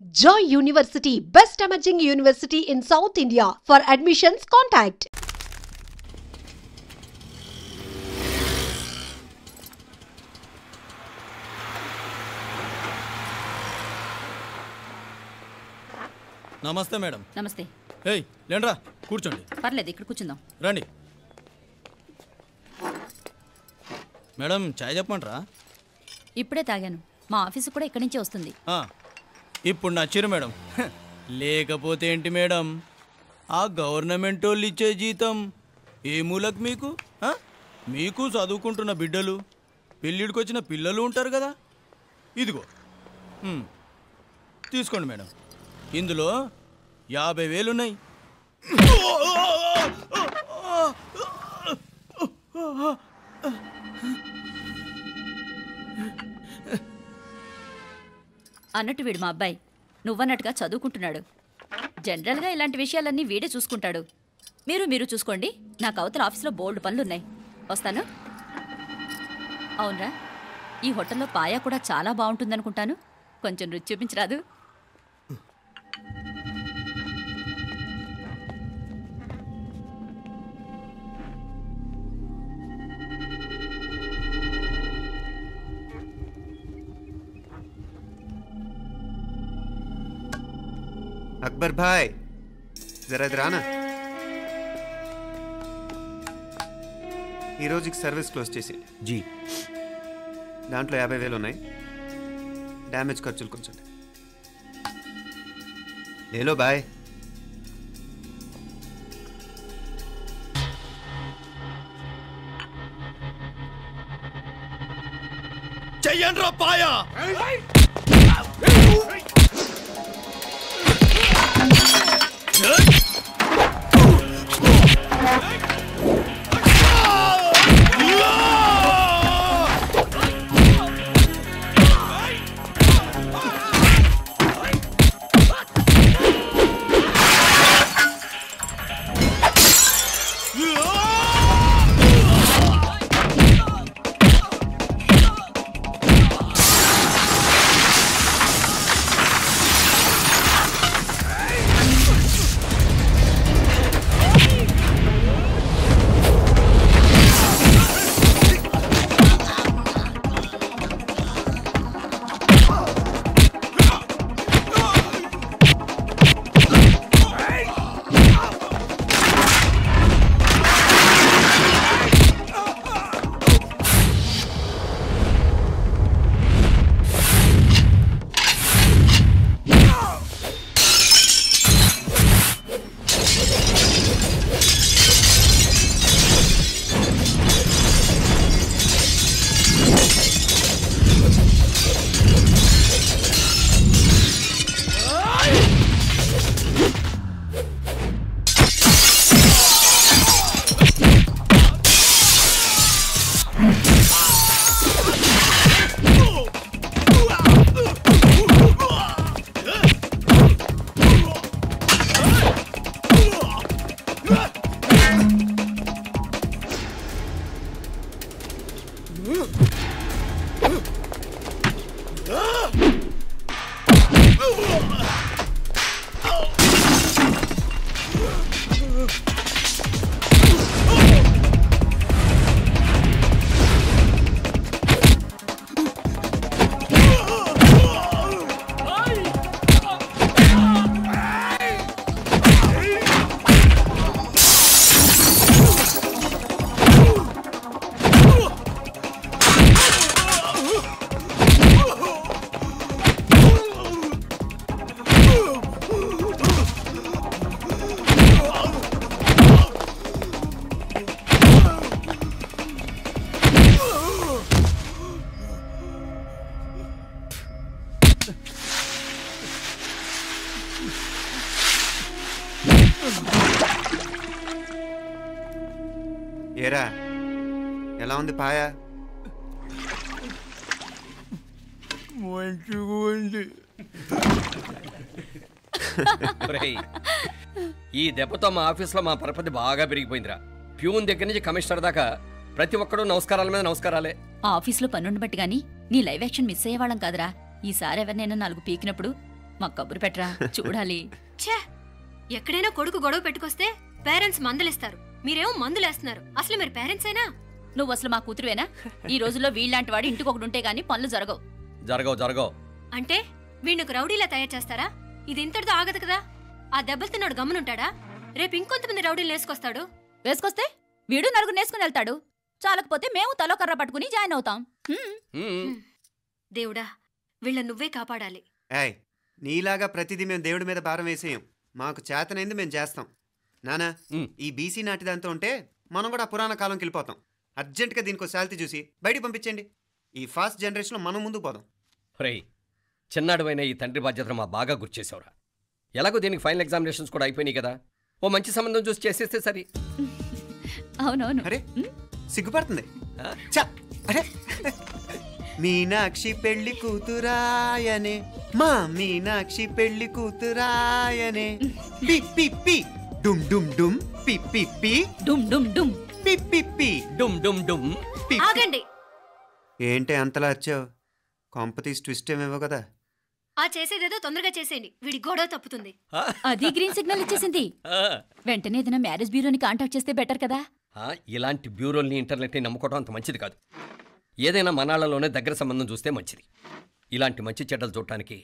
Joy University, best emerging university in South India. For admissions, contact. నమస్తే madam. నమస్తే. ఏయ్ లేండ్రా, కూర్చోండి. పర్లేదు, ఇక్కడ కూర్చుందాం. రండి మేడం, చాయ్ చెప్పమంటారా? ఇప్పుడే తాగాను. మా ఆఫీసు కూడా ఇక్కడి నుంచే వస్తుంది. ఇప్పుడు నచ్చిరు మేడం. లేకపోతే ఏంటి మేడం, ఆ గవర్నమెంట్ వాళ్ళు ఇచ్చే జీతం ఏ మూలకు మీకు? మీకు చదువుకుంటున్న బిడ్డలు, పెళ్ళిడికి వచ్చిన పిల్లలు ఉంటారు కదా. ఇదిగో తీసుకోండి మేడం. ఇందులో 50,000 ఉన్నాయి. అన్నట్టు వీడు మా అబ్బాయి నువ్వన్నట్టుగా చదువుకుంటున్నాడు. జనరల్గా ఇలాంటి విషయాలన్నీ వీడే చూసుకుంటాడు. మీరు చూసుకోండి. నాకు అవతల ఆఫీస్లో బోల్డ్ పనులున్నాయి. వస్తాను. అవునరా, ఈ హోటల్లో పాయా కూడా చాలా బాగుంటుందనుకుంటాను. కొంచెం రుచి చూపించరాదు? अकबर भाई जरा इधर आना. ఈ రోజుకి సర్వీస్ క్లోజ్ చేసేయండి. జీ, దాంట్లో 50,000 ఉన్నాయి. డ్యామేజ్ ఖర్చులు కొంచెం లేలో బాయ్. చెయ్యండ్రా పాయా. ఏరా, ఎలా ఉంది పాయా? మంచిగా ఉంది. ఈ దెబ్బతో మా ఆఫీస్లో మా పరపతి బాగా పెరిగిపోయిందిరా. ప్యూన్ దగ్గర నుంచి కమిషనర్ దాకా ప్రతి ఒక్కడు నమస్కారాల మీద నమస్కారాలే. ఆ ఆఫీస్లో పనుండి బట్టి గాని నీ లైవ్ యాక్షన్ మిస్ అయ్యేవాళ్ళం కాదురా. ఈసారి ఎవరినైనా 4 పీకినప్పుడు మా కబురు పెట్టరా చూడాలి. ఛే, ఎక్కడైనా కొడుకు గొడవ పెట్టుకొస్తే పేరెంట్స్ మందులేస్తారు, మీరేమో మందులేస్తున్నారు. అసలు మీరు పేరెంట్స్ అయినా? నువ్వు అసలు మా కూతురువేనా? ఈ రోజుల్లో వీళ్ళలాంటి వాడు ఇంటికి ఒకటి ఉంటే గానీ పనులు జరగవు. జరగవు అంటే వీణ్ణకు రౌడీలా తయారు చేస్తారా? ఇది ఇంతటితో ఆగదు కదా. ఆ దెబ్బలు తిన్నాడు గమ్మునుంటాడా? రేపు ఇంకొంతమంది రౌడీలు వేసుకొస్తాడు. వేసుకొస్తే వీడు నలుగురు నేసుకుని వెళ్తాడు. చాలకపోతే మేము తలో కర్ర పట్టుకుని జాయిన్ అవుతాం. దేవుడా, వీళ్ళ నువ్వే కాపాడాలి. ఏయ్, నీలాగా ప్రతిదీ మేము దేవుడి మీద భారం వేసేయం. మాకు చేతనైంది మేము చేస్తాం. నానా, ఈ బీసీ నాటి దాంతో ఉంటే మనం కూడా పురాణ కాలంకి వెళ్ళిపోతాం. అర్జెంటుగా దీనికి శాలిటీ చూసి బయటికి పంపించండి. ఈ ఫాస్ట్ జనరేషన్లో మనం ముందుకు పోదాం. రేయ్, చిన్నాడువైన ఈ తండ్రి బాధ్యతను మా బాగా గుర్చేసావురా. ఎలాగో దీనికి ఫైనల్ ఎగ్జామినేషన్స్ కూడా అయిపోయినాయి కదా, ఓ మంచి సంబంధం చూసి చేసేస్తే సరి. అవునవును. అరే సిగ్గుపడుతుంది. అరే మీనాక్షి పెళ్లి కూతురాయనే, మా మీనాక్షి పెళ్లి కూతురాయనే. పి పి పి డుమ్ డుమ్ డుమ్ పి పి పి డుమ్ డుమ్ డుమ్ పి పి పి డుమ్ డుమ్ డుమ్. ఆగండి. ఏంటి అంతలా వచ్చావు? కాంపతీస్ ట్విస్ట్ ఏమేవో కదా. ఆ చేసేదేదో తొందరగా చేసేయండి, వీడి గొడవ తప్పుతుంది. అది గ్రీన్ సిగ్నల్ ఇచ్చేసింది. వెంటనే ఏదైనా మ్యారేజ్ బ్యూరోని కాంటాక్ట్ చేస్తే బెటర్ కదా. ఇలాంటి బ్యూరోల్ని ఇంటర్నెట్ని నమ్ముకోవడం అంత మంచిది కాదు. ఏదైనా మనాళ్ళలోనే దగ్గర సంబంధం చూస్తే మంచిది. ఇలాంటి మంచి చెడ్డలు చూడటానికి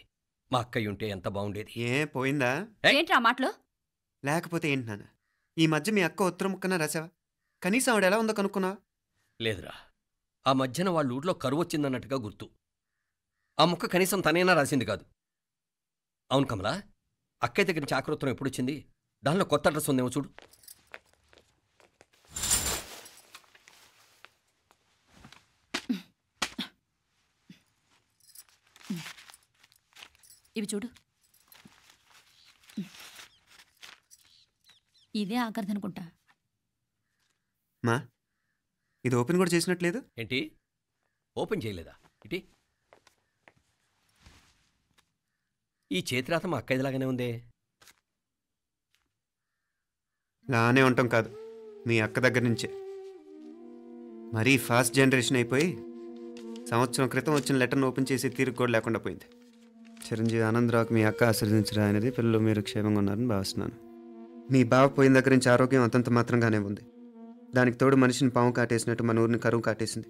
మా అక్కయ్య ఉంటే ఎంత బాగుండేది. ఏ పోయిందా? ఏంట్రా మాటలు? లేకపోతే ఏంటి నాన్న, ఈ మధ్య మీ అక్క ఉత్తరం ముక్కన రాసావా? కనీసం ఆవిడ ఎలా ఉందో కనుక్కున్నావా? లేదురా, ఆ మధ్యన వాళ్ళ ఊర్లో కరువు వచ్చిందన్నట్టుగా గుర్తు. ఆ ముక్క కనీసం తనైనా రాసింది కాదు. అవును కమలా, అక్కయ్య దగ్గర నుంచి ఆకృతం ఎప్పుడొచ్చింది? దానిలో కొత్త అడ్రస్ ఉందేమో చూడు. ఇవి చూడు. ఇదే ఆఖరిదనుకుంటా. మా ఇది ఓపెన్ కూడా చేసినట్లేదు. ఏంటి ఓపెన్ చేయలేదా? ఇటీ ఈ చేతిరాత మా అక్కయ్యలాగానే ఉందే. లానే ఉంటాం కాదు, మీ అక్క దగ్గర నుంచే. మరీ ఫాస్ట్ జనరేషన్ అయిపోయి సంవత్సరం క్రితం వచ్చిన లెటర్ను ఓపెన్ చేసి తీరుకు కూడా లేకుండా పోయింది. చిరంజీవి ఆనందరావుకి మీ అక్క ఆశీర్వదించరా అనేది, పిల్లలు మీరు క్షేమంగా ఉన్నారని భావిస్తున్నాను. మీ బావ పోయిన దగ్గర నుంచి ఆరోగ్యం అంతంత మాత్రంగానే ఉంది. దానికి తోడు మనిషిని పాము కాటేసినట్టు మన ఊరిని కరువు కాటేసింది.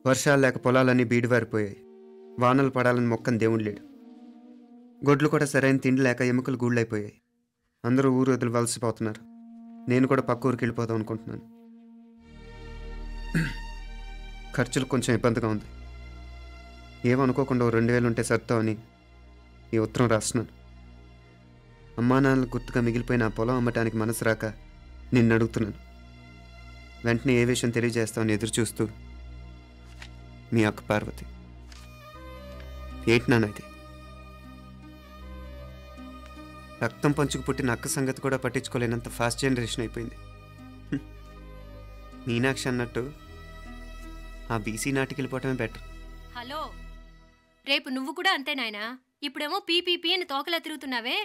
వర్షాలు లేక పొలాలన్నీ బీడివారిపోయాయి. వానలు పడాలని మొక్కని దేవుడు లేడు. గొడ్లు కూడా సరైన తిండి లేక ఎముకలు గూళ్ళైపోయాయి. అందరూ ఊరు వదిలి వలసిపోతున్నారు. నేను కూడా పక్క ఊరికి వెళ్ళిపోదాం అనుకుంటున్నాను. ఖర్చులు కొంచెం ఇబ్బందిగా ఉంది. ఏమనుకోకుండా 2000 ఉంటే సర్తామని ఈ ఉత్తరం రాస్తున్నాను. అమ్మా నాన్నలు గుర్తుగా మిగిలిపోయిన ఆ పొలం అమ్మటానికి మనసు రాక నిన్ను అడుగుతున్నాను. వెంటనే ఏ విషయం తెలియజేస్తామని ఎదురు చూస్తూ మీ అక్క పార్వతి. ఏంటి నాన్న ఇది? రక్తం పంచుకు పుట్టిన అక్క సంగతి కూడా పట్టించుకోలేనంత ఫాస్ట్ జనరేషన్ అయిపోయింది. మీనాక్షి అన్నట్టు ఆ బీసీ నాటికి వెళ్ళిపోవటమే బెటర్. హలో, రేపు నువ్వు కూడా అంతే నాయనా. ఇప్పుడేమో పీపీపీ అని తోకలా తిరుగుతున్నావే,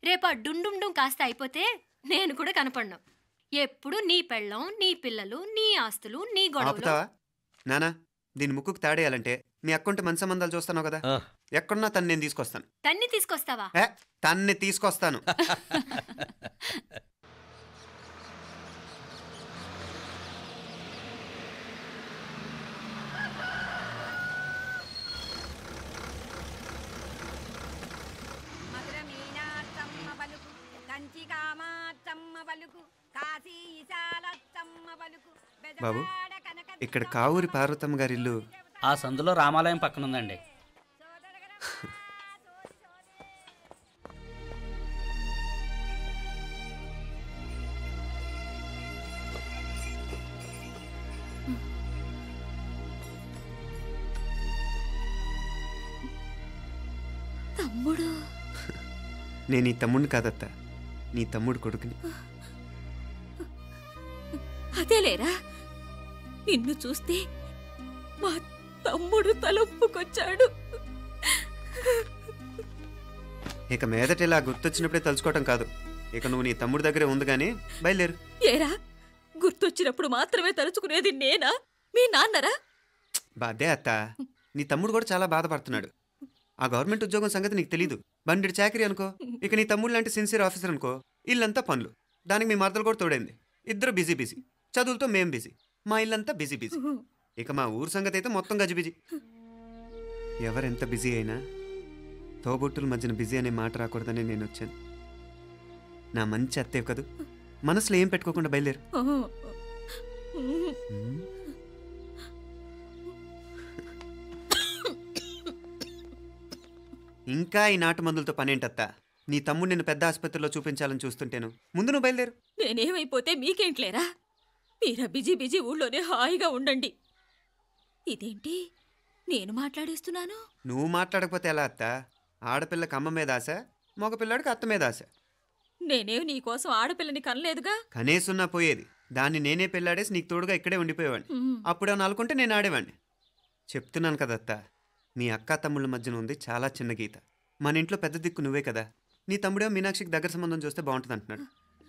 రేపు ఆ డుండుండుం కాస్త అయిపోతే నేను కూడా కనపడ్ను. ఎప్పుడు నీ పెళ్ళం, నీ పిల్లలు, నీ ఆస్తులు, నీ గొడవలు. ఆపుతావా నానా? దీని ముక్కుకు తాడేయాలంటే మీ అక్కంటే మంచి సంబంధాలు చూస్తాను కదా. ఎక్కడున్నా తను నేను తీసుకొస్తాను. తన్ని తీసుకొస్తావా? తన్ని తీసుకొస్తాను. బాబు, ఇక్కడ కావూరి పార్వతమ్మ గారి ఇల్లు ఆ సందులో రామాలయం పక్కన ఉందండి. తమ్ముడు? నేను నీ తమ్ముడిని కాదత్తా, నీ తమ్ముడు కొడుకుని. అదేలేరా, నిన్ను చూస్తే మా తమ్ముడు తలొప్పుకొచ్చాడు. ఇక మీదట ఇలా గుర్తొచ్చినప్పుడే తలుచుకోవటం కాదు. ఇక నువ్వు నీ తమ్ముడి దగ్గరే ఉంది కానీ బయలుదేరు. ఏరా, గుర్తొచ్చినప్పుడు మాత్రమే తలుచుకునేది నేనా, మీ నాన్నరా? బాధే అత్త, నీ తమ్ముడు కూడా చాలా బాధపడుతున్నాడు. ఆ గవర్నమెంట్ ఉద్యోగం సంగతి నీకు తెలీదు. బండి చాకరీ అనుకో. ఇక నీ తమ్ముడు లాంటి సిన్సియర్ ఆఫీసర్ అనుకో, ఇల్లంతా పనులు. దానికి మీ మరదలు కూడా తోడైంది. ఇద్దరు బిజీ బిజీ. చదువులతో మేం బిజీ. మా ఇల్లంతా బిజీ బిజీ. ఇక మా ఊరు సంగతి అయితే మొత్తం గజిబిజీ. ఎవరెంత బిజీ అయినా తోబుట్టుల మధ్యన బిజీ అనే మాట రాకూడదని నేను వచ్చాను. నా మంచి అత్తయ్య కదూ, మనసులో ఏం పెట్టుకోకుండా బయలుదేరు. ఇంకా ఈ నాటు మందులతో పనేంటత్తా? నీ తమ్ముడు నిన్ను పెద్ద ఆసుపత్రిలో చూపించాలని చూస్తుంటేను. ముందు నువ్వు బయలుదేరు. నేనేమైపోతే మీకేంట్లేరా? మీరా బిజీ బిజీ ఊళ్ళోనే హాయిగా ఉండండి. ఇదేంటి నేను మాట్లాడేస్తున్నాను? నువ్వు మాట్లాడకపోతే ఎలా అత్తా? ఆడపిల్లకి అమ్మ మీద ఆశ, మగపిల్లాడికి అత్త మీద ఆశ. నేనేం నీకోసం ఆడపిల్లని కనలేదుగా. కనేసున్నా పోయేది. దాన్ని నేనే పెళ్ళాడేసి నీకు తోడుగా ఇక్కడే ఉండిపోయేవాడిని. అప్పుడేమన్నా అనుకుంటే నేను ఆడేవాడిని. చెప్తున్నాను కదత్తా, మీ అక్క తమ్ముళ్ళ మధ్యన ఉంది చాలా చిన్న గీత. మన ఇంట్లో పెద్ద దిక్కు నువ్వే కదా. నీ తమ్ముడే మీనాక్షికి దగ్గర సంబంధం చూస్తే బాగుంటుంది అంటున్నాడు.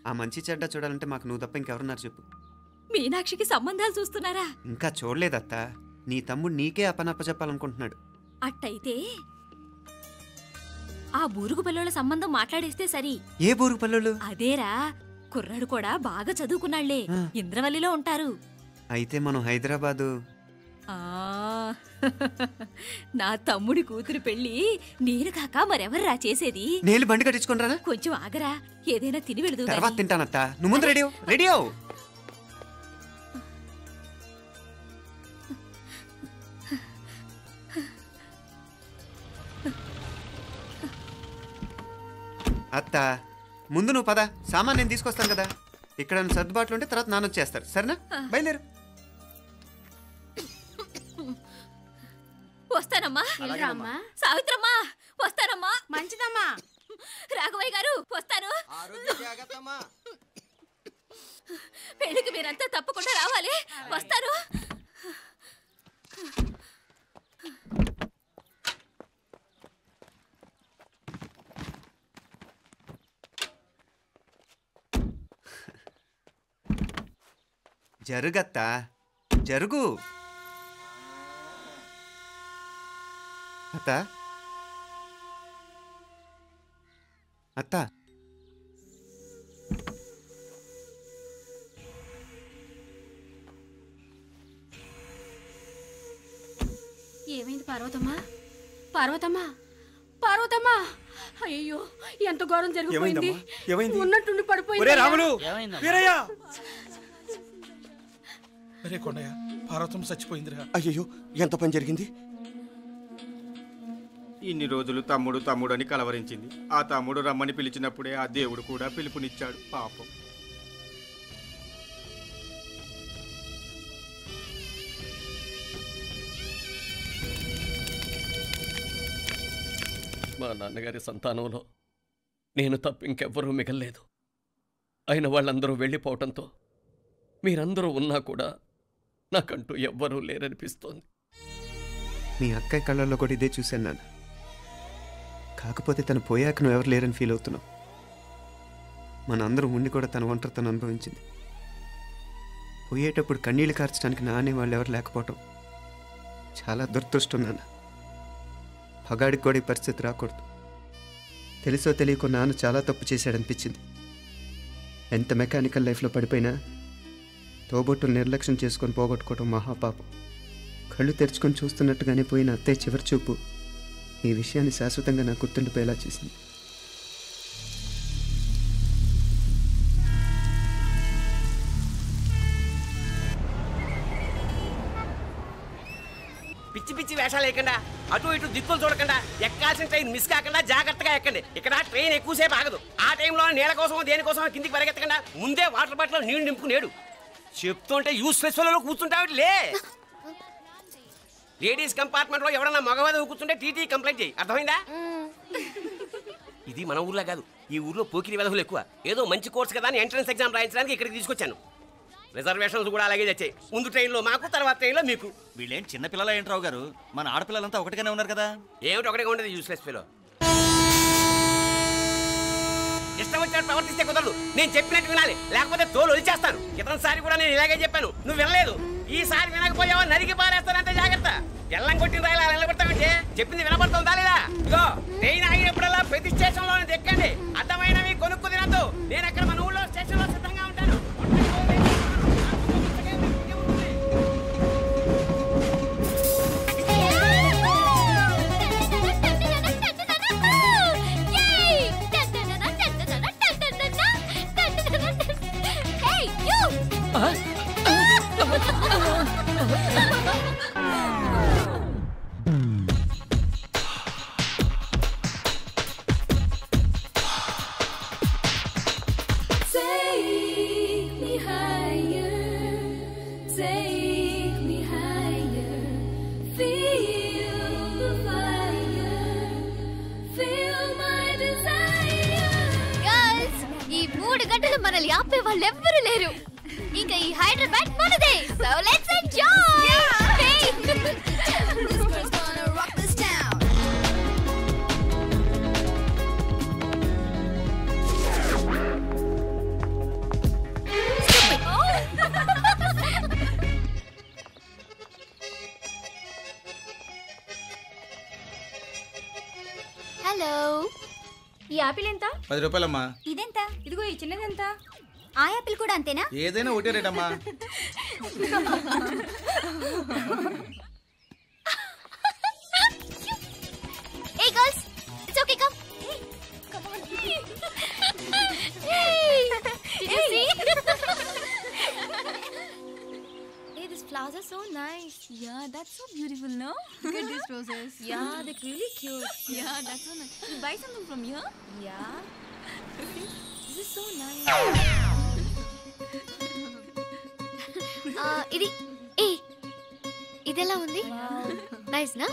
ఆ మంచి చెడ్డ చూడాలంటే మాకు నువ్వు తప్ప ఇంకెవరున్నారు చెప్పు? మీనాక్షికి సంబంధాలు చూస్తున్నారా? ఇంకా చూడలేదత్తా. నీ తమ్ముడు నీకే అపనప్ప చెప్పాలనుకుంటున్నాడు. అట్టయితే ఆ బూరుగు పిల్లల సంబంధం మాట్లాడేస్తే సరి. ఏ బూరుగు పిల్లలు? అదేరా, కుర్రాడు కూడా బాగా చదువుకున్నాళ్లే, ఇంద్రవల్లిలో ఉంటారు. అయితే మనం హైదరాబాదు. నా తమ్ముడి కూతురు పెళ్లి నేను కాక మరెవర్రా చేసేది? నేను బండి కట్టించుకుంటారా? కొంచెం ఆగరా, ఏదైనా తిని వెళదు. తర్వాత తింటానత్తా. నువ్వు ముందు రెడీ రెడీ అవు. అత్త ముందు నువ్వు పద. సామాన్ నేను తీసుకొస్తాను కదా. ఇక్కడ సర్దుబాట్లు ఉంటే తర్వాత నాన్న వచ్చేస్తారు. సరేనా? బయలుదేరు. వస్తానమ్మా. సావిత్రమ్మా వస్తానమ్మా. మంచిదమ్మా. రాఘవయ్య గారు వస్తాను. పెళ్లికి మీరంతా తప్పకుండా రావాలి. వస్తాను. జరుగత్తా, జరుగు. అత్త అత్త ఏమైంది పార్వతమ్మా? పార్వతమ్మా, పార్వతమ్మా! అయ్యో, ఎంత ఘోరం జరిగిపోయింది. ఉన్నట్టుండి పడిపోయింది. రాములు, వీరయ్య! అరే కొండయ్య, పార్వతమ్మ చచ్చిపోయిందిరా. అయ్యో, ఎంత పని జరిగింది? ఇన్ని రోజులు తమ్ముడు తమ్ముడు అని కలవరించింది. ఆ తమ్ముడు రమ్మని పిలిచినప్పుడే ఆ దేవుడు కూడా పిలుపునిచ్చాడు. పాపం. మా నాన్నగారి సంతానంలో నేను తప్ప ఇంకెవ్వరూ మిగల్లేదు. అయిన వాళ్ళందరూ వెళ్ళిపోవటంతో మీరందరూ ఉన్నా కూడా నాకంటూ ఎవ్వరూ లేరనిపిస్తోంది. మీ అక్కయ్య కళ్ళల్లో కూడా ఇదే చూశాను నాన్న. కాకపోతే తను పోయాక నువ్వు ఎవరు లేరని ఫీల్ అవుతున్నావు. మన అందరం ఉండి కూడా తన ఒంటరితను అనుభవించింది. పోయేటప్పుడు కన్నీళ్ళు కార్చడానికి నానే వాళ్ళు ఎవరు లేకపోవటం చాలా దురదృష్టం నాన్న. పగాడికి కూడా ఈ పరిస్థితి రాకూడదు. తెలుసో తెలియకో నాన్న చాలా తప్పు చేశాడనిపించింది. ఎంత మెకానికల్ లైఫ్లో పడిపోయినా తోబొట్టులు నిర్లక్ష్యం చేసుకొని పోగొట్టుకోవటం మహాపాపం. కళ్ళు తెరుచుకొని చూస్తున్నట్టుగానే పోయిన అత్తయ్య చివరి చూపు ఈ విషయాన్ని శాశ్వతంగా నాకు గుర్తుండిపోయేలా చేసింది. పిచ్చి పిచ్చి వేషాలు వేయకుండా, అటు ఇటు దిక్కులు చూడకుండా, ఎక్కాల్సిన ట్రైన్ మిస్ కాకుండా జాగ్రత్తగా ఎక్కండి. ఇక్కడ ట్రైన్ ఎక్కువసేపు ఆగదు. ఆ టైంలో నీళ్ళ కోసం దేనికోసం కిందికి పరిగెత్తకుండా ముందే వాటర్ బాటిల్ నీళ్లు నింపుకునేడు. చెప్తుంటే యూస్లెస్ లో కూర్చుంటావు. లే, లేడీస్ కంపార్ట్మెంట్ లో ఎవడన్నా మగవాది కూర్చుంటే టీటీ కంప్లైంట్ చేయి. అర్థమైందా? ఇది మన ఊర్లో కాదు. ఈ ఊర్లో పోకిరి వెధవులు ఎక్కువ. ఏదో మంచి కోర్సు కదా అని ఎంట్రన్స్ ఎగ్జామ్ రాయించడానికి ఇక్కడికి తీసుకొచ్చాను. రిజర్వేషన్స్ కూడా అలాగే తెచ్చాయి. ముందు ట్రైన్లో మాకు, తర్వాత ట్రైన్లో మీకు. వీళ్ళేం చిన్నపిల్లల ఏంట్రావు గారు? మన ఆడపిల్లలంతా ఒకటిగానే ఉన్నారు కదా. ఏమిటి ఒకటిగా ఉండదు యూస్లెస్ ఫెలో. ఇష్టం వచ్చినట్టు ప్రవర్తిస్తే కుదరదు. నేను చెప్పినట్టు వినాలి, లేకపోతే తోలు వదిలేస్తాను. ఇతనిసారి కూడా నేను ఇలాగే చెప్పాను, నువ్వు వినలేదు. ఈసారి వినకపోయావా నరికి పారేస్తానంటే జాగ్రత్త. ఎల్లం కొట్టిన రాయలు అలా నిలబడతామంటే చెప్పింది వినపడుతుందా లేదా? ఇగో ట్రైన్ ఆగినప్పుడల్లా ప్రతి స్టేషన్ లో ఎక్కండి. అర్థమైనవి కొనుక్కు తినద్దు. నేను అక్కడ మన ఊళ్ళో స్టేషన్ లో సిద్ధంగా ఉంటాను. మనల్ని ఆపే వాళ్ళు ఎవ్వరూ లేరు. ఇంకా ఈ హైదరాబాద్ మనదే. So let's enjoy. హలో, ఈ యాపిల్ ఎంత? 10 రూపాయలమ్మా. ఇదెంత? ఇదిగో ఈ చిన్నది ఎంత? ఆ యాపిల్ కూడా అంతేనా? ఏదైనా ఒకటే రేట్ అమ్మా. Hey girls, it's okay, come. Come on. Hey, did you see? Hey, these flowers are so nice. Yeah, that's so beautiful, no? Look at these roses. Yeah, they're really cute. Yeah, that's so nice. You buy something from here? Yeah. This is so nice. ఇది ఏ ఇదెలా ఉంది? Nice నా?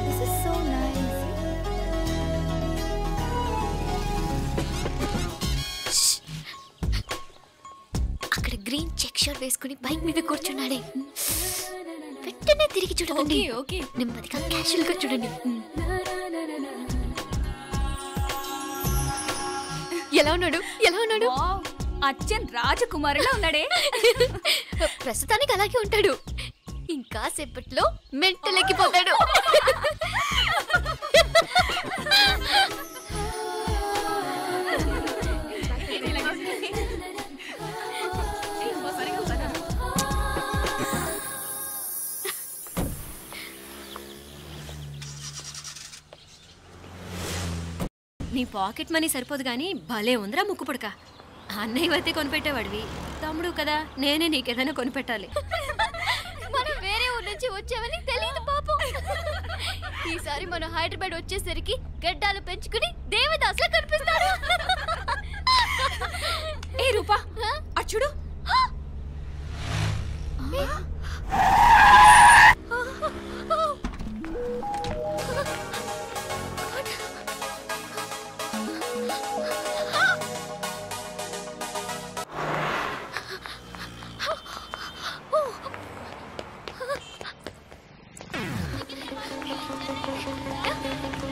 This is so nice. అక్కడ green check shirt వేసుకుని bike మీద కూర్చున్నాడే. వెంటనే తిరిగి చూడకండి. ఓకే నెమ్మదిగా క్యాషువల్ గా చూడండి. ఎలా ఉన్నాడు? ఎలా ఉన్నాడు? అచ్చన్ రాజకుమారిలా ఉన్నాడే. ప్రస్తుతానికి అలాగే ఉంటాడు. ఇంకా సేపట్లో మెంటల్ ఎక్కిపోతాడు. నీ పాకెట్ మనీ సరిపోదు కానీ భలే ఉందిరా ముక్కు పుడక. అన్నయ్య అయితే కొనిపెట్టేవాడివి, తమ్ముడు కదా నేనే నీకేదైనా కొనిపెట్టాలి. మనం వేరే ఊరు నుంచి వచ్చామని తెలియదు పాపం. ఈసారి మనం హైదరాబాద్ వచ్చేసరికి గడ్డాలు పెంచుకుని దేవదాసులా కనిపిస్తారు. ఏ రూపా అచ్చుడు.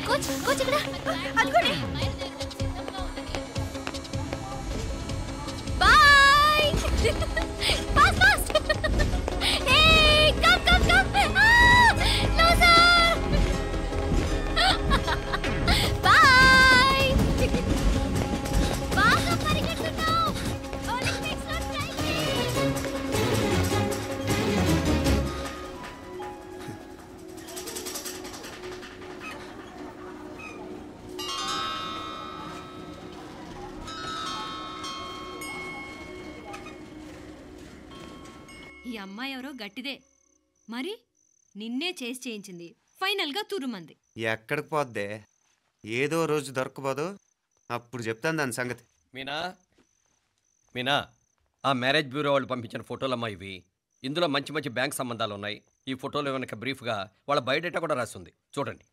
కోచ్ కోచ్ ఇక్కడ అదిగోండి. Boy. Fast fast. Hey come come come. Loser. Boy. బాగా పరిగెత్తుతావు. ఒలింపిక్స్ లో ట్రై చేయి. ఈ అమ్మాయి ఎవరో గట్టిదే, మరి నిన్నే చేసి చేయించింది. ఫైనల్ గా తురుమంది. ఎక్కడికి పోద్దే? ఏదో రోజు దొరకపోదు, అప్పుడు చెప్తాను దాని సంగతి. మీనా మీనా, ఆ మ్యారేజ్ బ్యూరో వాళ్ళు పంపించిన ఫోటోలమ్మా ఇవి. ఇందులో మంచి మంచి బ్యాంక్ సంబంధాలు ఉన్నాయి. ఈ ఫోటోలో వెనక బ్రీఫ్గా వాళ్ళ బయోడేటా కూడా రాస్తుంది, చూడండి.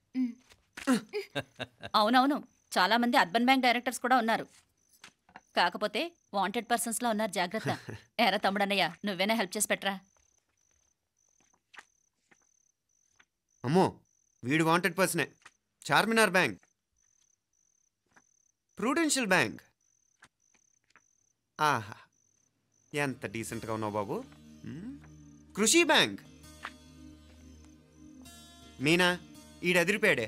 అవునవును, చాలా మంది అర్బన్ బ్యాంక్ డైరెక్టర్స్ కూడా ఉన్నారు. కాకపోతే వాంటెడ్ పర్సన్స్లా ఉన్నారు, జాగ్రత్త. ఎరా తమ్ముడన్నయ్య, నువ్వేనా హెల్ప్ చేసి పెట్టరా? అమ్మో, వీడు వాంటెడ్ పర్సనే. Charminar bank, prudential bank. ఆహా, ఎంత డీసెంట్గా ఉన్నావు బాబు. కృషి బ్యాంక్. మీనా ఈడు ఎదిరిపోయాడే.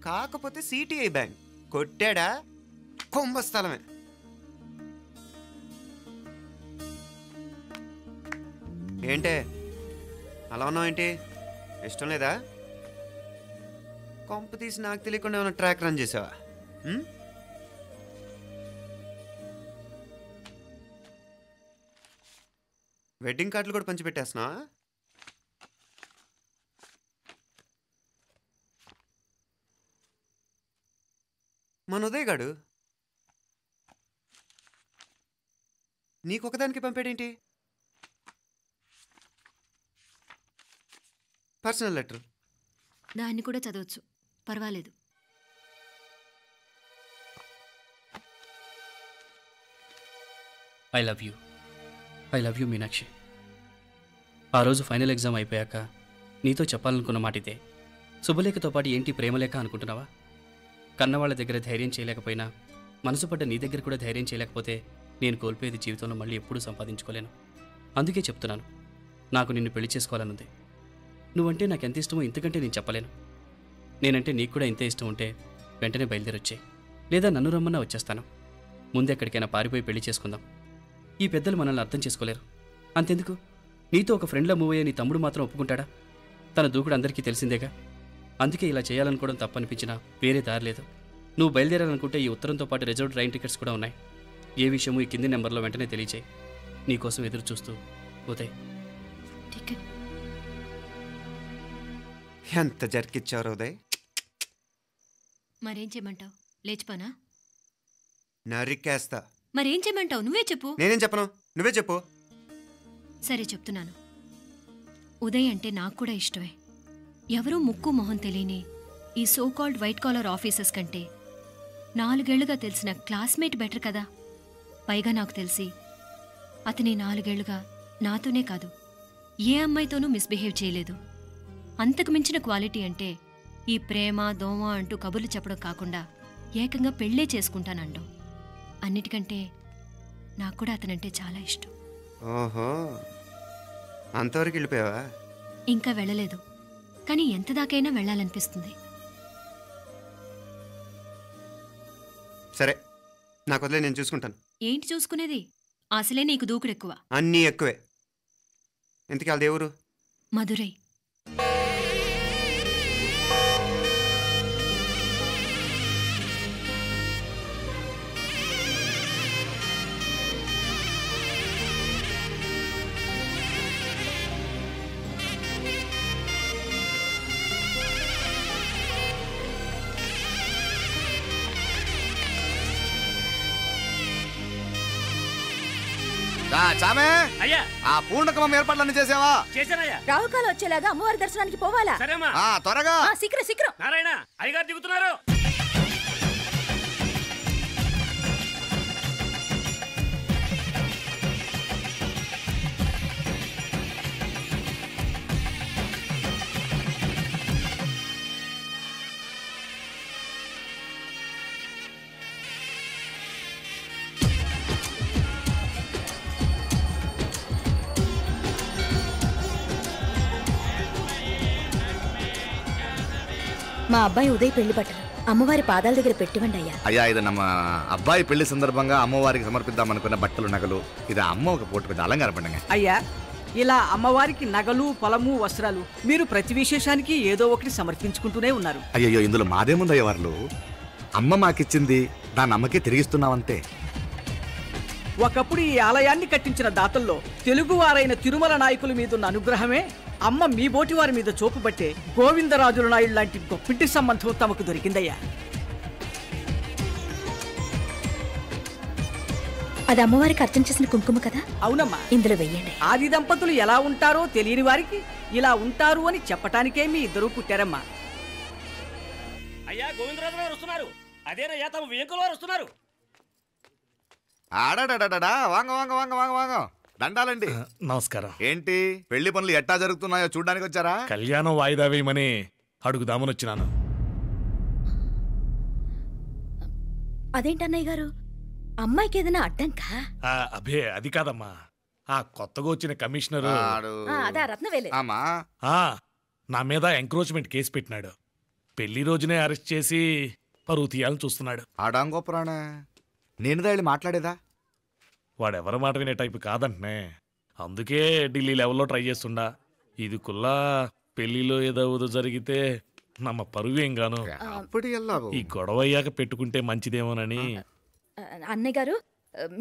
కాకపోతే సిటిఐ బ్యాంక్ కొట్టాడా కుంభస్థలమే. ఏంటే అలా ఉన్నావు ఏంటి? ఇష్టం లేదా? కొంప తీసి నాకు తెలియకుండా ఏమైనా ట్రాక్ రన్ చేసావా? వెడ్డింగ్ కార్డులు కూడా పంచిపెట్టేస్తున్నావా? మన ఉదయ్ గాడు నీకొకదానికి పంపాడేంటి? Personal letter. దాన్ని కూడా చదవచ్చు, పర్వాలేదు. I love you Meenakshi. ఆ రోజు ఫైనల్ ఎగ్జామ్ అయిపోయాక నీతో చెప్పాలనుకున్న మాట ఇదే. శుభలేఖతో పాటు ఏంటి ప్రేమలేఖ అనుకుంటున్నావా? కన్నవాళ్ళ దగ్గర ధైర్యం చేయలేకపోయినా మనసు పడ్డ నీ దగ్గర కూడా ధైర్యం చేయలేకపోతే నేను కోల్పోయేది జీవితంలో మళ్ళీ ఎప్పుడూ సంపాదించుకోలేను. అందుకే చెప్తున్నాను, నాకు నిన్ను పెళ్లి చేసుకోవాలనుంది. నువ్వంటే నాకు ఎంత ఇష్టమో ఇంతకంటే నేను చెప్పలేను. నేనంటే నీకు కూడా ఇంతే ఇష్టం ఉంటే వెంటనే బయలుదేరొచ్చే, లేదా నన్ను రమ్మన్నా వచ్చేస్తాను. ముందెక్కడికైనా పారిపోయి పెళ్లి చేసుకుందాం. ఈ పెద్దలు మనల్ని అర్థం చేసుకోలేరు. అంతెందుకు, నీతో ఒక ఫ్రెండ్లా మూవ్ అయ్యే నీ తమ్ముడు మాత్రం ఒప్పుకుంటాడా? తన దూకుడు అందరికీ తెలిసిందేగా. అందుకే ఇలా చేయాలనుకోవడం తప్పనిపించినా వేరే దారి లేదు. నువ్వు బయలుదేరాలనుకుంటే ఈ ఉత్తరంతో పాటు రిజర్వ్ ట్రైన్ టికెట్స్ కూడా ఉన్నాయి. ఏ విషయమూ ఈ కింది నెంబర్లో వెంటనే తెలియచేయి. నీకోసం ఎదురు చూస్తూ ఉదయ్. ఎంత జరికిచ్చారు ఉదయ్. మరేం చేయమంటావు? లేచిపోనా? నరికేస్తా. మరేం చేయమంటావు? నువ్వే చెప్పు. నేనేం చెప్పను, నువ్వే చెప్పు. సరే చెప్తున్నాను. ఉదయ్ అంటే నాకు కూడా ఇష్టమే. ఎవరూ ముక్కు మొహం తెలియని ఈ so called white collar officers కంటే 4 ఏళ్లుగా తెలిసిన క్లాస్మేట్ బెటర్ కదా. పైగా నాకు తెలిసి అతని 4 ఏళ్లుగా నాతోనే కాదు ఏ అమ్మాయితోనూ మిస్బిహేవ్ చేయలేదు. అంతకు మించిన క్వాలిటీ అంటే ఈ ప్రేమ దోమ అంటూ కబుర్లు చెప్పడం కాకుండా ఏకంగా పెళ్ళే చేసుకుంటానండం. అన్నిటికంటే నాకు కూడా అతనంటే చాలా ఇష్టం. ఓహో, అంతవరకు వెళ్ళిపోయావా? ఇంకా వెళ్ళలేదు, కానీ ఎంత దాకైనా వెళ్ళాలనిపిస్తుంది. సరే, నాకు వదిలే, నేను చూసుకుంటాను. ఏంటి చూసుకునేది? అసలే నీకు దూకుడు ఎక్కువ. అన్నీ ఎక్కువే. ఇంతకీ వాళ్ళ దేవురు? మధురై. చామే అయ్యా, ఆ పూర్ణకమం ఏర్పాట్లన్నీ చేసావా? చేశానయ్యా. రాహుకాలం వచ్చేలాగా అమ్మవారి దర్శనానికి పోవాలా? సరేమ్మా. త్వరగా. శీఘ్రం. నారాయణ అయ్యగారు దిగుతున్నారు. మా అబ్బాయి ఉదయ్ పెళ్లి బట్టలు అమ్మవారి పాదాల దగ్గర పెట్టివ్వండి అయ్యా. అయ్యా, ఇది నమ్మ అబ్బాయి పెళ్లి సందర్భంగా అమ్మవారికి సమర్పిద్దాం అనుకున్న బట్టలు నగలు. ఇది అమ్మ ఒక పూట పెద్ద అలంకార పండుగ. అయ్యా, ఇలా అమ్మవారికి నగలు పొలము వస్త్రాలు మీరు ప్రతి విశేషానికి ఏదో ఒకటి సమర్పించుకుంటూనే ఉన్నారు. అయ్యో, ఇందులో మాదేముందయ్య వాళ్ళు. అమ్మ మాకిచ్చింది, దాన్ని అమ్మకే తిరిగిస్తున్నామంతే. ఒకప్పుడు ఈ ఆలయాన్ని కట్టించిన దాతల్లో తెలుగువారైన తిరుమల నాయకుల మీదున్న అనుగ్రహమే అమ్మ మీ బోటి వారి మీద చూపుబట్టే గోవిందరాజుల నాయుడు లాంటి గొప్పింటి సంబంధం తమకు దొరికిందయ్యా. అది అమ్మవారికి అర్చన చేసిన కుంకుమ కదా? అవునమ్మా, ఇందులో వెయ్యండి. ఆది దంపతులు ఎలా ఉంటారో తెలియని వారికి ఇలా ఉంటారు అని చెప్పటానికే మీ ఇద్దరు పుట్టారమ్మా. అయ్యా, గోవిందరాజు గారు వస్తున్నారు. అదేనయ్యా, తమ వెంకుల వారు వస్తున్నారు. ఆడాడా, వాంగ వాంగ వాంగ వాంగ వాంగ. దండాలండి. నమస్కారం. ఏంటి పెళ్లి పనులు ఎట్టా జరుగుతున్నాయో చూడ్డానికి వచ్చారా? కళ్యాణం వాయిదా వేయమని అడుగుదామని వచ్చినాను. అదేంటన్నయ్య గారు, అమ్మాయికి ఏదైనా అడ్డంకా? అబే అది కాదమ్మా, ఆ కొత్తగా వచ్చిన కమిషనరు అదా రత్నవేలే నా మీద ఎంక్రోచ్మెంట్ కేసు పెట్టినాడు. పెళ్లి రోజునే అరెస్ట్ చేసి పరువు తీయాలని చూస్తున్నాడు. ఆడాంగో పురాణ నేను వెళ్ళి మాట్లాడేదా? వాడెవరి మాట వినే టైపు కాదంటనే, అందుకే ఢిల్లీ లెవెల్లో ట్రై చేస్తుండా. ఇది కుల్లా పెళ్లిలో ఏదో జరిగితే నమ్మ పరువేం గాను. ఈ గొడవ అయ్యాక పెట్టుకుంటే మంచిదేమోనని. అన్నయ్య గారు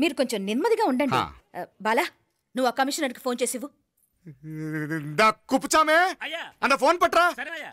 మీరు కొంచెం నెమ్మదిగా ఉండండి. బాలా, నువ్వు ఆ కమిషనర్కి ఫోన్ చేసివు. కుప్పుచామే అన్న ఫోన్ పట్రా. సరేనయ్యా.